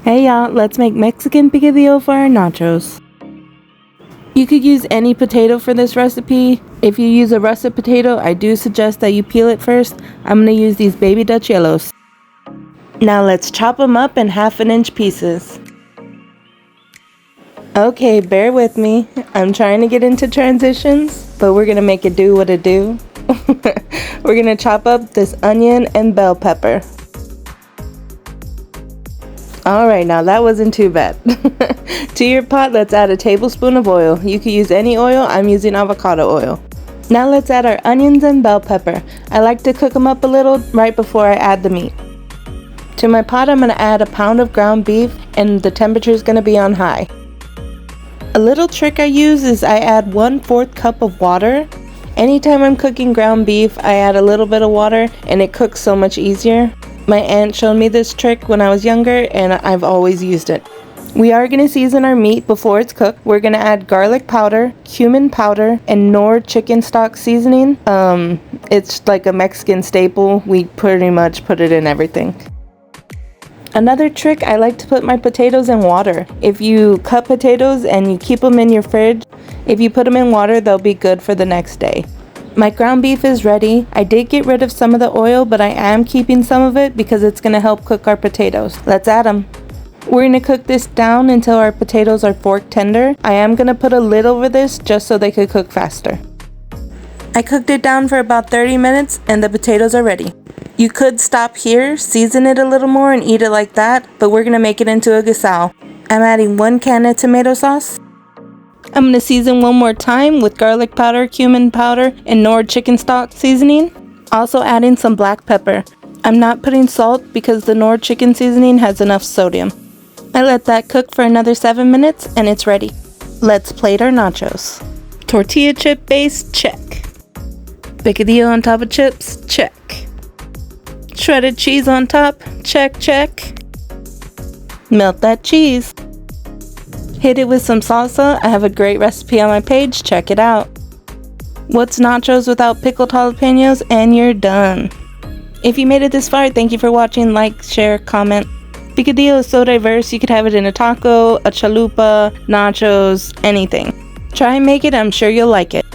Hey y'all, let's make Mexican picadillo for our nachos. You could use any potato for this recipe. If you use a russet potato, I do suggest that you peel it first. I'm going to use these baby Dutch yellows. Now let's chop them up in 1/2 inch pieces. Okay, bear with me. I'm trying to get into transitions, but we're going to make it do what it do. We're going to chop up this onion and bell pepper. Alright, now that wasn't too bad. To your pot, let's add a tablespoon of oil. You could use any oil, I'm using avocado oil. Now let's add our onions and bell pepper. I like to cook them up a little right before I add the meat. To my pot, I'm going to add 1 pound of ground beef, and the temperature is going to be on high. A little trick I use is I add 1/4 cup of water. Anytime I'm cooking ground beef, I add a little bit of water and it cooks so much easier. My aunt showed me this trick when I was younger and I've always used it. We are going to season our meat before it's cooked. We're going to add garlic powder, cumin powder, and Knorr chicken stock seasoning. It's like a Mexican staple. We pretty much put it in everything. Another trick, I like to put my potatoes in water. If you cut potatoes and you keep them in your fridge, if you put them in water, they'll be good for the next day. My ground beef is ready. I did get rid of some of the oil, but I am keeping some of it because it's going to help cook our potatoes. Let's add them. We're going to cook this down until our potatoes are fork tender. I am going to put a lid over this just so they could cook faster. I cooked it down for about 30 minutes and the potatoes are ready. You could stop here, season it a little more and eat it like that, but we're going to make it into a guisado. I'm adding 1 can of tomato sauce. I'm going to season one more time with garlic powder, cumin powder, and Knorr chicken stock seasoning. Also adding some black pepper. I'm not putting salt because the Knorr chicken seasoning has enough sodium. I let that cook for another 7 minutes and it's ready. Let's plate our nachos. Tortilla chip base, check. Picadillo on top of chips, check. Shredded cheese on top, check, check. Melt that cheese. Hit it with some salsa. I have a great recipe on my page, check it out. What's nachos without pickled jalapenos? And you're done. If you made it this far, thank you for watching. Like, share, comment. Picadillo is so diverse, you could have it in a taco, a chalupa, nachos, anything. Try and make it, I'm sure you'll like it.